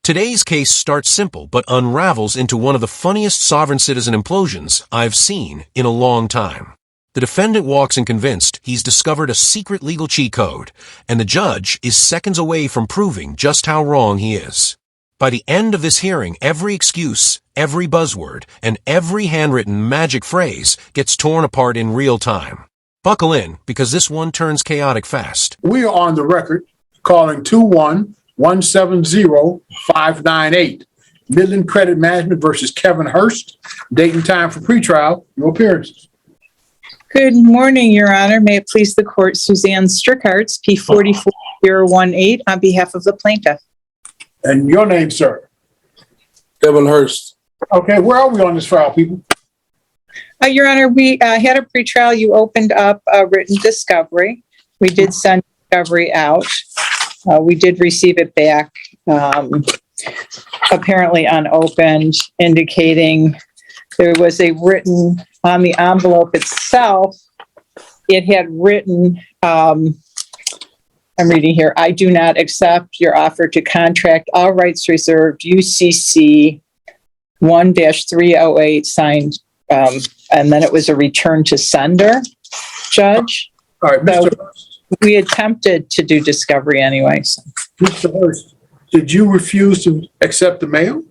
Today's case starts simple but unravels into one of the funniest sovereign citizen implosions I've seen in a long time. The defendant walks in convinced he's discovered a secret legal cheat code, and the judge is seconds away from proving just how wrong he is. By the end of this hearing, every excuse, every buzzword, and every handwritten magic phrase gets torn apart in real time. Buckle in, because this one turns chaotic fast. We are on the record calling 21170-598. Midland Credit Management versus Kevin Hurst. Date and time for pretrial. Your appearances. Good morning, Your Honor. May it please the court, Suzanne Strickarts, P44018, on behalf of the plaintiff. And your name, sir? Kevin Hurst. Okay, where are we on this trial, people? Your Honor, we had a pretrial. You opened up a written discovery. We did send discovery out. We did receive it back, apparently unopened, indicating there was a written on the envelope itself. It had written, I'm reading here, "I do not accept your offer to contract, all rights reserved, UCC 1-308, signed," and then it was a return to sender, Judge. All right, Mr. Hurst. We attempted to do discovery anyway. So. Mr. Hurst, did you refuse to accept the mail?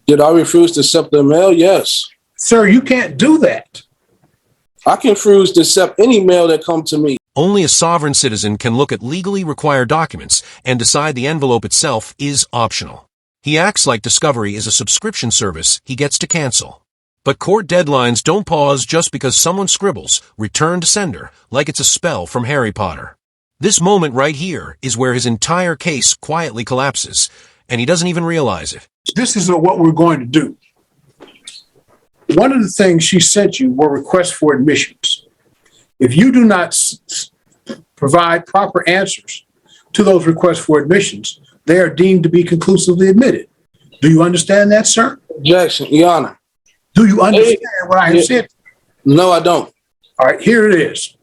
Did I refuse to accept the mail? Yes. Sir, you can't do that. I can refuse to accept any mail that comes to me. Only a sovereign citizen can look at legally required documents and decide the envelope itself is optional. He acts like discovery is a subscription service he gets to cancel. But court deadlines don't pause just because someone scribbles "return to sender" like it's a spell from Harry Potter. This moment right here is where his entire case quietly collapses, and he doesn't even realize it. This is what we're going to do. One of the things she sent you were requests for admissions. If you do not provide proper answers to those requests for admissions, they are deemed to be conclusively admitted. Do you understand that, sir? Objection, Your Honor. Do you understand what I have said? No, I don't. All right, here it is.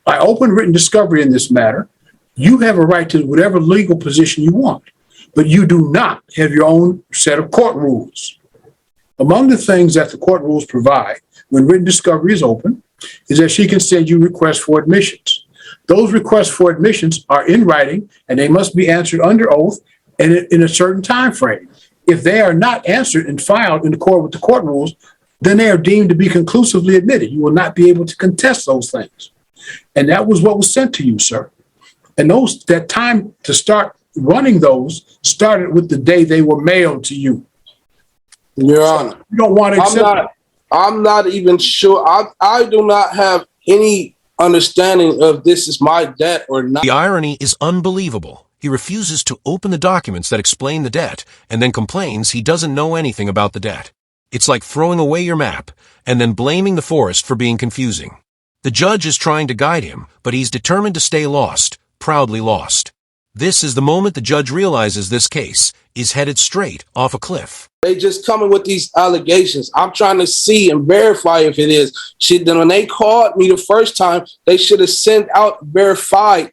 I opened written discovery in this matter. You have a right to whatever legal position you want, but you do not have your own set of court rules. Among the things that the court rules provide when written discovery is open is that she can send you requests for admissions. Those requests for admissions are in writing, and they must be answered under oath and in a certain time frame. If they are not answered and filed in accord with the court rules, then they are deemed to be conclusively admitted. You will not be able to contest those things. And that was what was sent to you, sir. And that time to start running those started with the day they were mailed to you. Your Honor. You don't want to accept I'm not even sure. I do not have any understanding of this is my debt or not. The irony is unbelievable. He refuses to open the documents that explain the debt and then complains he doesn't know anything about the debt. It's like throwing away your map and then blaming the forest for being confusing. The judge is trying to guide him, but he's determined to stay lost, proudly lost. This is the moment the judge realizes this case is headed straight off a cliff. They just coming with these allegations. I'm trying to see and verify if it is. When they called me the first time, they should have sent out verified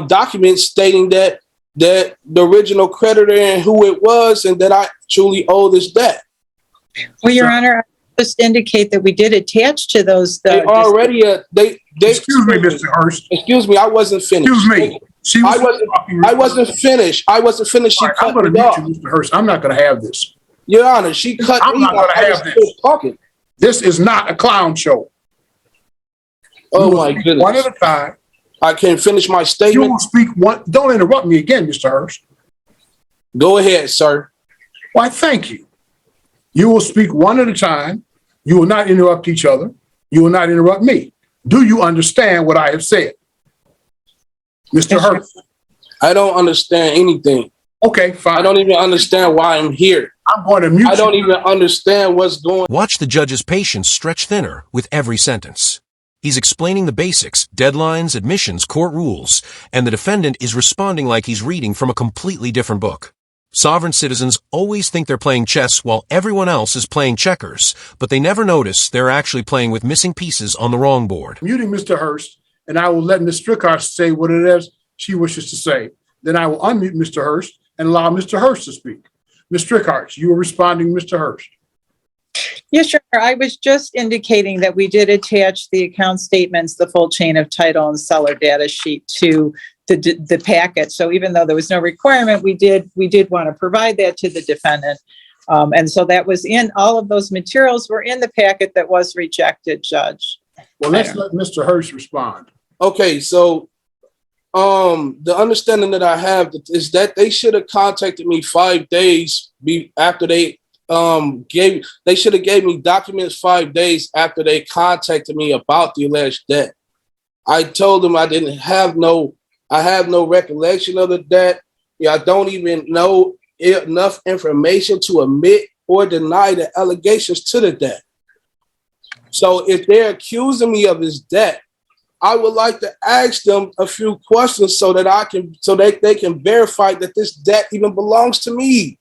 documents stating that the original creditor and who it was, and that I truly owe this debt. Well, Your Honor, I just indicate that we did attach to those. They already. Excuse me, Mr. Hurst. Excuse me, I wasn't finished. Excuse me. I wasn't finished. I'm going to mute you, Mr. Hurst. I'm not going to have this. Your Honor, she cut I'm me not going off. to have this. Talking. This is not a clown show. Oh, my goodness. One at a time. I can't finish my You statement. will speak one. Don't interrupt me again, Mr. Hurst. Go ahead, sir. Why, thank you. You will speak one at a time. You will not interrupt each other. You will not interrupt me. Do you understand what I have said? Mr. Hurst? I don't understand anything. Okay, fine. I don't even understand why I'm here. I'm going to mute you. I don't even understand what's going on. Watch the judge's patience stretch thinner with every sentence. He's explaining the basics, deadlines, admissions, court rules, and the defendant is responding like he's reading from a completely different book. Sovereign citizens always think they're playing chess while everyone else is playing checkers, but they never notice they're actually playing with missing pieces on the wrong board. Muting Mr. Hurst, and I will let Ms. Strickarts say what it is she wishes to say, then I will unmute Mr. Hurst and allow Mr. Hurst to speak. Ms. Strickhart, you were responding, Mr. Hurst. Yes, sure. I was just indicating that we did attach the account statements, the full chain of title and seller data sheet to the packet. So even though there was no requirement, we did want to provide that to the defendant. And so that was in, all of those materials were in the packet that was rejected, Judge. Well, let's let Mr. Hurst respond. Okay, so the understanding that I have is that they should have contacted me 5 days after they should have gave me documents 5 days after they contacted me about the alleged debt. I told them I have no recollection of the debt. Yeah, I don't even know enough information to admit or deny the allegations to the debt. So if they're accusing me of this debt, I would like to ask them a few questions so that they can verify that this debt even belongs to me.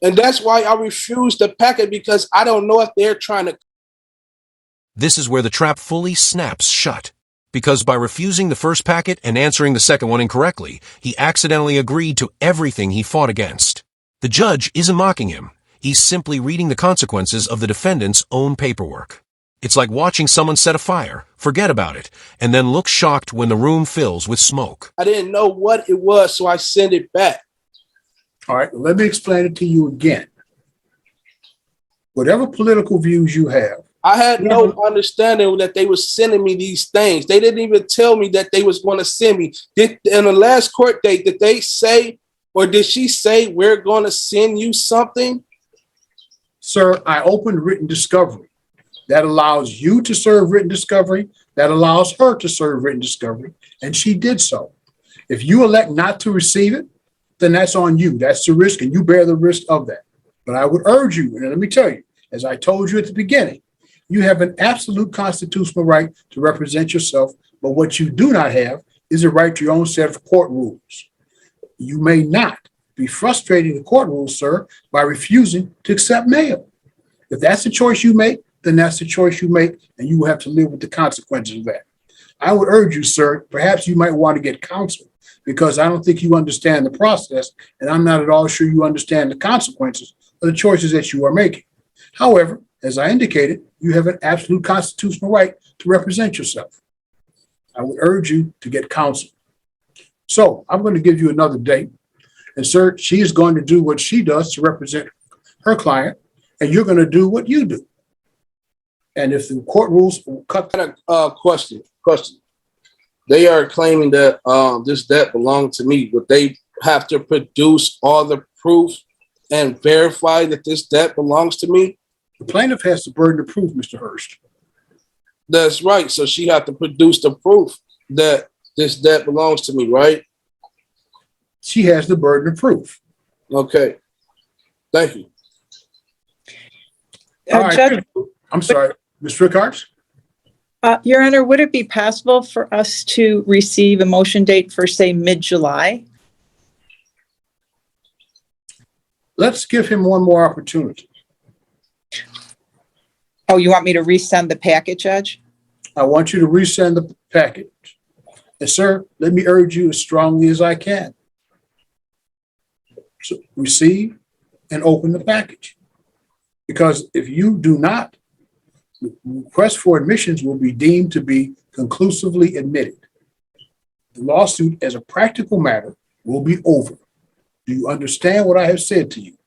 And that's why I refuse the packet, because I don't know if they're trying to. This is where the trap fully snaps shut. Because by refusing the first packet and answering the second one incorrectly, he accidentally agreed to everything he fought against. The judge isn't mocking him. He's simply reading the consequences of the defendant's own paperwork. It's like watching someone set a fire, forget about it, and then look shocked when the room fills with smoke. I didn't know what it was, so I sent it back. All right, let me explain it to you again. Whatever political views you have. I had no understanding that they were sending me these things. They didn't even tell me that they was going to send me. In the last court date, did they say, or did she say, we're going to send you something? Sir, I opened written discovery. That allows you to serve written discovery. That allows her to serve written discovery. And she did so. If you elect not to receive it, then that's on you. That's the risk, and you bear the risk of that. But I would urge you, and let me tell you, as I told you at the beginning, you have an absolute constitutional right to represent yourself, but what you do not have is a right to your own set of court rules. You may not be frustrating the court rules, sir, by refusing to accept mail. If that's the choice you make, then that's the choice you make, and you will have to live with the consequences of that. I would urge you, sir, perhaps you might want to get counsel, because I don't think you understand the process, and I'm not at all sure you understand the consequences of the choices that you are making. However, as I indicated, you have an absolute constitutional right to represent yourself. I would urge you to get counsel. So I'm going to give you another date. And sir, she is going to do what she does to represent her client, and you're going to do what you do. And if the court rules will cut. Question. They are claiming that this debt belonged to me. Would they have to produce all the proof and verify that this debt belongs to me? The plaintiff has the burden of proof, Mr. Hurst. That's right. So she had to produce the proof that this debt belongs to me, right? She has the burden of proof. Okay. Thank you. All right. Judge, I'm sorry, Ms. Strickhart? Your Honor, would it be possible for us to receive a motion date for, say, mid-July? Let's give him one more opportunity. Oh, you want me to resend the packet, Judge? I want you to resend the package. And sir, let me urge you as strongly as I can. So receive and open the package. Because if you do not, the request for admissions will be deemed to be conclusively admitted. The lawsuit, as a practical matter, will be over. Do you understand what I have said to you?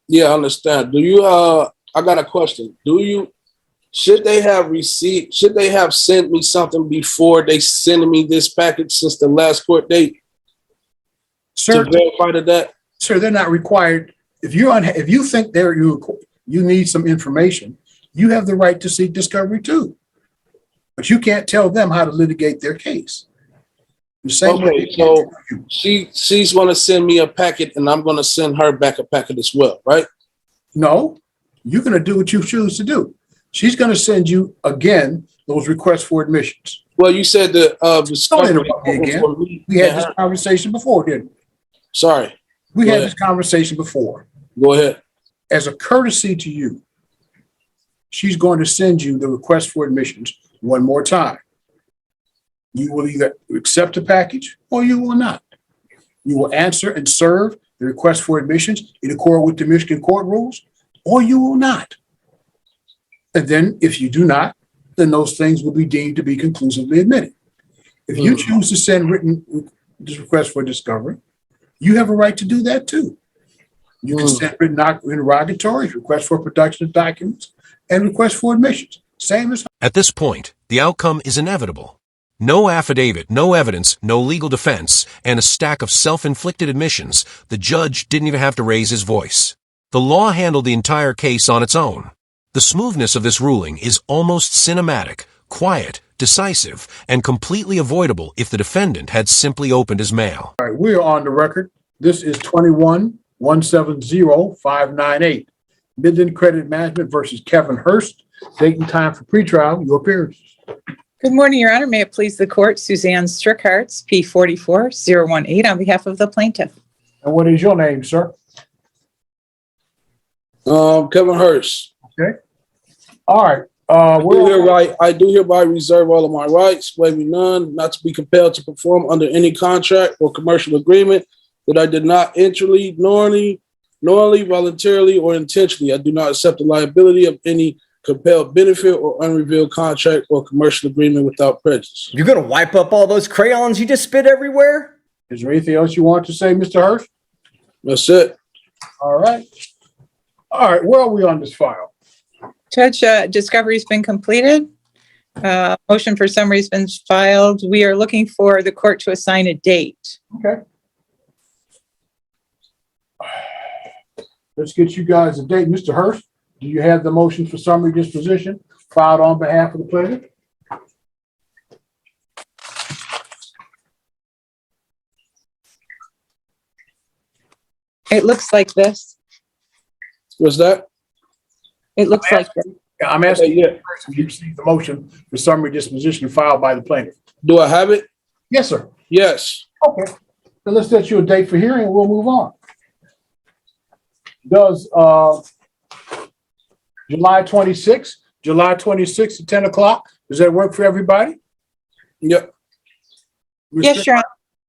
Yeah, I understand. I got a question. Should they have sent me something before they send me this package since the last court date? Sir, to verify that? Sir, they're not required. If you think you need some information, you have the right to seek discovery too. But you can't tell them how to litigate their case. Okay, so she's going to send me a packet, and I'm going to send her back a packet as well, right? No, you're going to do what you choose to do. She's going to send you again those requests for admissions. Well, you said the don't interrupt me again. We had this conversation before, didn't we? Sorry. We had this conversation before. Go ahead. As a courtesy to you, she's going to send you the request for admissions one more time. You will either accept the package or you will not. You will answer and serve the request for admissions in accord with the Michigan court rules, or you will not. And then if you do not, then those things will be deemed to be conclusively admitted. If you choose to send written request for discovery, you have a right to do that too. You can send written interrogatories, request for production of documents, and request for admissions. Same as. At this point, the outcome is inevitable. No affidavit, no evidence, no legal defense, and a stack of self-inflicted admissions. The judge didn't even have to raise his voice. The law handled the entire case on its own. The smoothness of this ruling is almost cinematic, quiet, decisive, and completely avoidable if the defendant had simply opened his mail. All right, we are on the record. This is 21-170-598. Midland Credit Management versus Kevin Hurst. Date and time for pretrial. Your appearance. Good morning, Your Honor. May it please the court, Suzanne Strickhartz, P44018, on behalf of the plaintiff. And what is your name, sir? Kevin Hurst. Okay. All right. I do hereby reserve all of my rights, waiving none, not to be compelled to perform under any contract or commercial agreement that I did not interlead, knowingly, voluntarily, or intentionally. I do not accept the liability of any compelled benefit or unrevealed contract or commercial agreement without prejudice. You're going to wipe up all those crayons you just spit everywhere? Is there anything else you want to say, Mr. Hurst? That's it. All right. All right. Where are we on this file? Judge, discovery's been completed. Motion for summary has been filed. We are looking for the court to assign a date. Okay. Let's get you guys a date. Mr. Hurst, do you have the motion for summary disposition filed on behalf of the plaintiff? It looks like this. What's that? It looks like this. I'm asking Yeah. you first if you received the motion for summary disposition filed by the plaintiff. Do I have it? Yes, sir. Yes. Okay. Then let's set you a date for hearing and we'll move on. Does July 26th at 10 o'clock, does that work for everybody? Yep. Yes, Your Honor.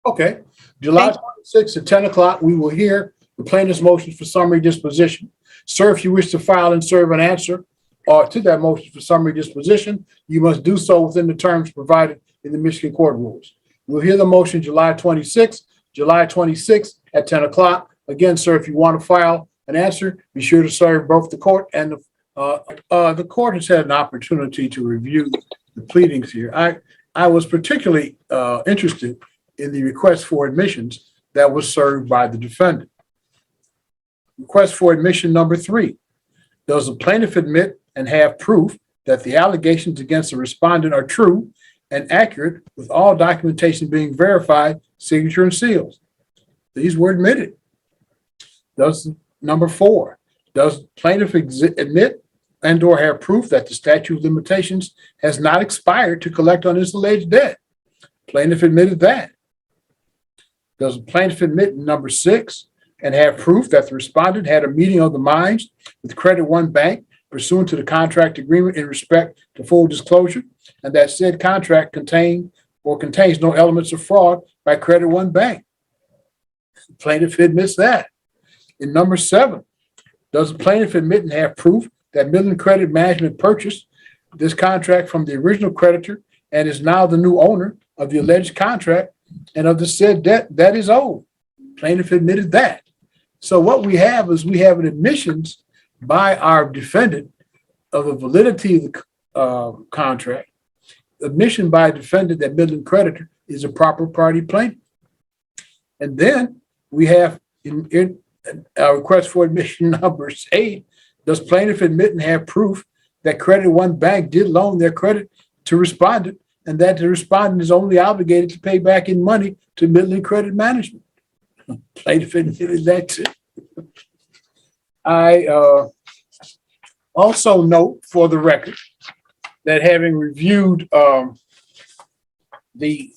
Okay. July 26th at 10 o'clock, we will hear the plaintiff's motion for summary disposition. Sir, if you wish to file and serve an answer to that motion for summary disposition, you must do so within the terms provided in the Michigan court rules. We'll hear the motion July 26th at 10 o'clock. Again, sir, if you want to file an answer, be sure to serve both the court and the court has had an opportunity to review the pleadings here. I was particularly interested in the request for admissions that was served by the defendant. Request for admission number 3. Does the plaintiff admit and have proof that the allegations against the respondent are true and accurate with all documentation being verified, signature and seals? These were admitted. Does number 4, does plaintiff admit and or have proof that the statute of limitations has not expired to collect on his alleged debt? Plaintiff admitted that. Does the plaintiff admit number 6 and have proof that the respondent had a meeting of the minds with Credit One Bank pursuant to the contract agreement in respect to full disclosure, and that said contract contains no elements of fraud by Credit One Bank? The plaintiff admits that. In number 7, does the plaintiff admit and have proof that Midland Credit Management purchased this contract from the original creditor and is now the new owner of the alleged contract and of the said debt that is owed? Plaintiff admitted that. So what we have is we have an admissions by our defendant of the validity of the contract, admission by a defendant that Midland creditor is a proper party plaintiff. And then we have in our request for admission number 8, does plaintiff admit and have proof that Credit One Bank did loan their credit to respondent and that the respondent is only obligated to pay back in money to Midland Credit Management? Plaintiff admitted that too. I also note for the record that having reviewed the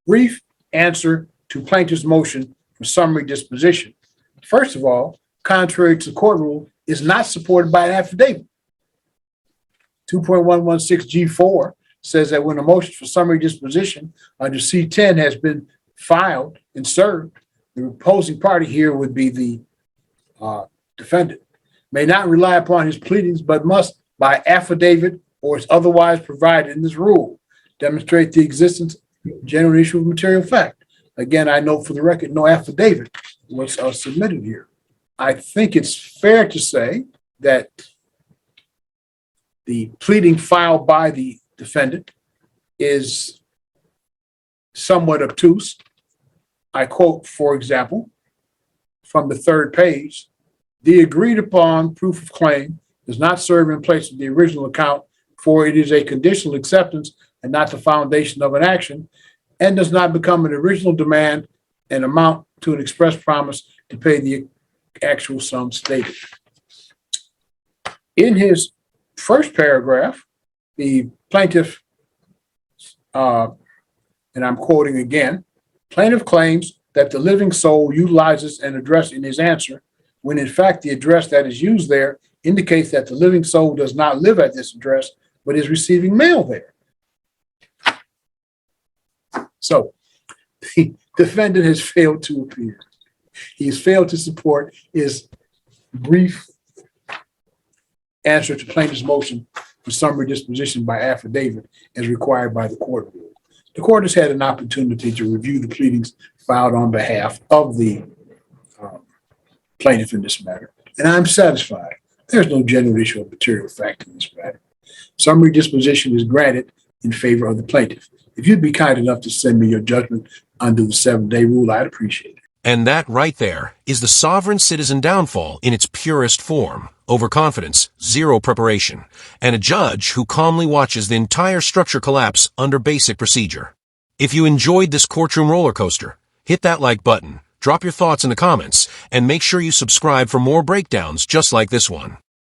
brief answer to plaintiff's motion for summary disposition, first of all, contrary to the court rule, is not supported by an affidavit. 2.116 G4 says that when a motion for summary disposition under C10 has been filed and served, the opposing party here would be the defendant, may not rely upon his pleadings, but must, by affidavit or as otherwise provided in this rule, demonstrate the existence of genuine issue of material fact. Again, I note for the record, no affidavit was submitted here. I think it's fair to say that the pleading filed by the defendant is somewhat obtuse. I quote, for example, from the third page, the agreed upon proof of claim does not serve in place of the original account, for it is a conditional acceptance and not the foundation of an action, and does not become an original demand and amount to an express promise to pay the actual sum stated. In his first paragraph, the plaintiff, and I'm quoting again, plaintiff claims that the living soul utilizes an address in his answer, when in fact the address that is used there indicates that the living soul does not live at this address, but is receiving mail there. So the defendant has failed to appear. He has failed to support his brief answer to plaintiff's motion for summary disposition by affidavit as required by the court rule. The court has had an opportunity to review the pleadings filed on behalf of the plaintiff in this matter, and I'm satisfied. There's no genuine issue of material fact in this matter. Summary disposition is granted in favor of the plaintiff. If you'd be kind enough to send me your judgment under the 7-day rule, I'd appreciate it. And that right there is the sovereign citizen downfall in its purest form. Overconfidence, zero preparation, and a judge who calmly watches the entire structure collapse under basic procedure. If you enjoyed this courtroom roller coaster, hit that like button, drop your thoughts in the comments, and make sure you subscribe for more breakdowns just like this one.